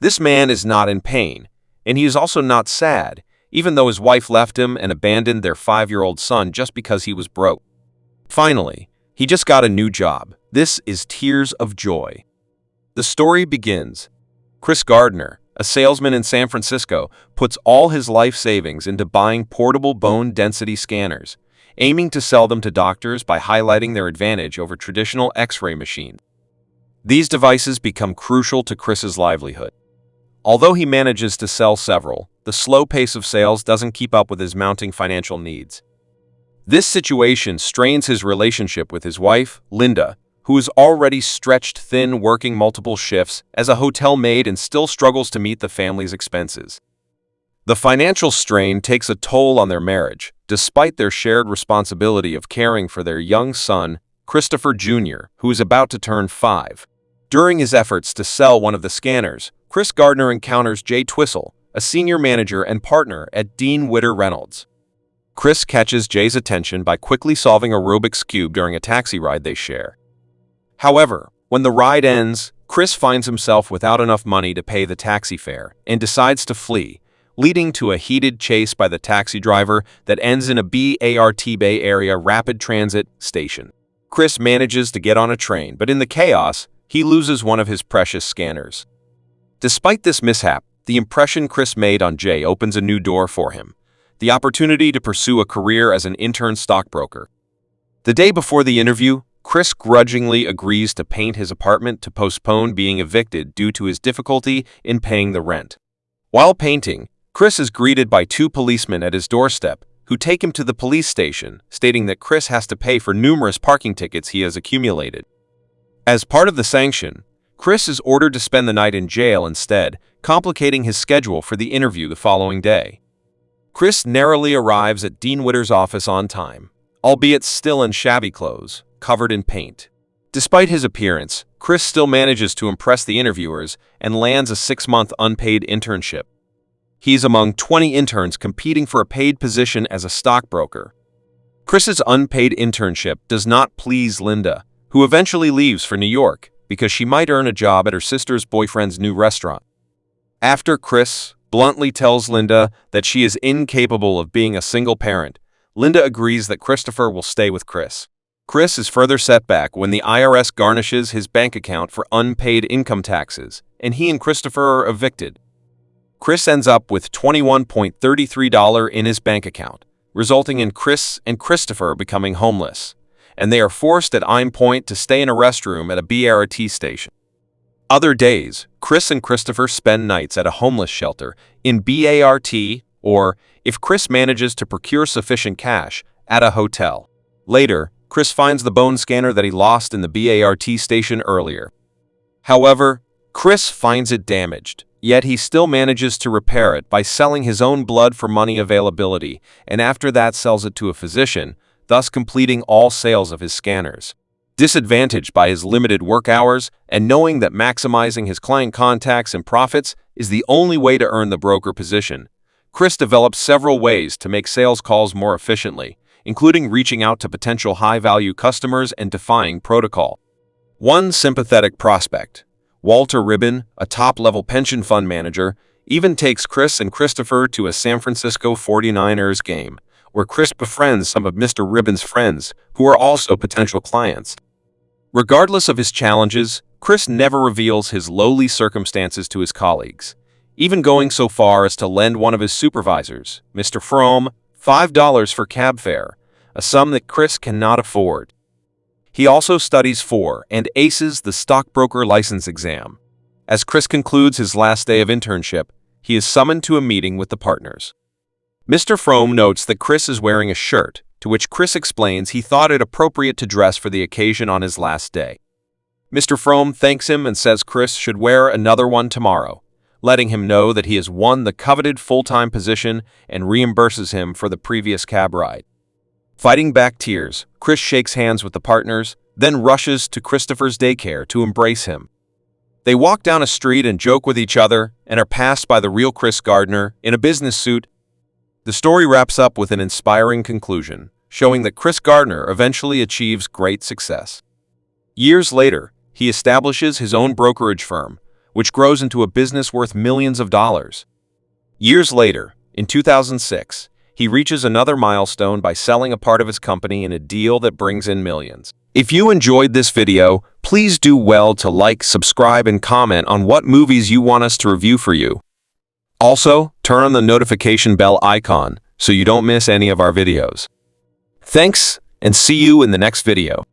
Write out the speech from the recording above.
This man is not in pain, and he is also not sad, even though his wife left him and abandoned their 5-year-old son just because he was broke. Finally, he just got a new job. This is tears of joy. The story begins. Chris Gardner, a salesman in San Francisco, puts all his life savings into buying portable bone density scanners, aiming to sell them to doctors by highlighting their advantage over traditional X-ray machines. These devices become crucial to Chris's livelihood. Although he manages to sell several, the slow pace of sales doesn't keep up with his mounting financial needs. This situation strains his relationship with his wife, Linda, who is already stretched thin working multiple shifts as a hotel maid and still struggles to meet the family's expenses. The financial strain takes a toll on their marriage, despite their shared responsibility of caring for their young son, Christopher Jr., who is about to turn 5. During his efforts to sell one of the scanners, Chris Gardner encounters Jay Twistle, a senior manager and partner at Dean Witter Reynolds. Chris catches Jay's attention by quickly solving a Rubik's Cube during a taxi ride they share. However, when the ride ends, Chris finds himself without enough money to pay the taxi fare and decides to flee, leading to a heated chase by the taxi driver that ends in a BART Bay Area Rapid Transit station. Chris manages to get on a train, but in the chaos, he loses one of his precious scanners. Despite this mishap, the impression Chris made on Jay opens a new door for him, the opportunity to pursue a career as an intern stockbroker. The day before the interview, Chris grudgingly agrees to paint his apartment to postpone being evicted due to his difficulty in paying the rent. While painting, Chris is greeted by 2 policemen at his doorstep who take him to the police station, stating that Chris has to pay for numerous parking tickets he has accumulated. As part of the sanction, Chris is ordered to spend the night in jail instead, complicating his schedule for the interview the following day. Chris narrowly arrives at Dean Witter's office on time, albeit still in shabby clothes, covered in paint. Despite his appearance, Chris still manages to impress the interviewers and lands a 6-month unpaid internship. He's among 20 interns competing for a paid position as a stockbroker. Chris's unpaid internship does not please Linda, who eventually leaves for New York because she might earn a job at her sister's boyfriend's new restaurant. After Chris bluntly tells Linda that she is incapable of being a single parent, Linda agrees that Christopher will stay with Chris. Chris is further set back when the IRS garnishes his bank account for unpaid income taxes, and he and Christopher are evicted. Chris ends up with $21.33 in his bank account, resulting in Chris and Christopher becoming homeless, and they are forced at I'm Point to stay in a restroom at a BRT station. Other days, Chris and Christopher spend nights at a homeless shelter in BART, or, if Chris manages to procure sufficient cash, at a hotel. Later, Chris finds the bone scanner that he lost in the BART station earlier. However, Chris finds it damaged, yet he still manages to repair it by selling his own blood for money availability, and after that sells it to a physician, thus completing all sales of his scanners. Disadvantaged by his limited work hours and knowing that maximizing his client contacts and profits is the only way to earn the broker position, Chris develops several ways to make sales calls more efficiently, including reaching out to potential high-value customers and defying protocol. One sympathetic prospect, Walter Ribbon, a top-level pension fund manager, even takes Chris and Christopher to a San Francisco 49ers game, where Chris befriends some of Mr. Ribbon's friends, who are also potential clients. Regardless of his challenges, Chris never reveals his lowly circumstances to his colleagues, even going so far as to lend one of his supervisors, Mr. Fromm, $5 for cab fare, a sum that Chris cannot afford. He also studies for and aces the stockbroker license exam. As Chris concludes his last day of internship, he is summoned to a meeting with the partners. Mr. Fromm notes that Chris is wearing a shirt, to which Chris explains he thought it appropriate to dress for the occasion on his last day. Mr. Fromm thanks him and says Chris should wear another one tomorrow, letting him know that he has won the coveted full-time position and reimburses him for the previous cab ride. Fighting back tears, Chris shakes hands with the partners, then rushes to Christopher's daycare to embrace him. They walk down a street and joke with each other and are passed by the real Chris Gardner in a business suit. The story wraps up with an inspiring conclusion, showing that Chris Gardner eventually achieves great success. Years later, he establishes his own brokerage firm, which grows into a business worth millions of dollars. Years later, in 2006, he reaches another milestone by selling a part of his company in a deal that brings in millions. If you enjoyed this video, please do well to like, subscribe, and comment on what movies you want us to review for you. Also, turn on the notification bell icon so you don't miss any of our videos. Thanks, and see you in the next video.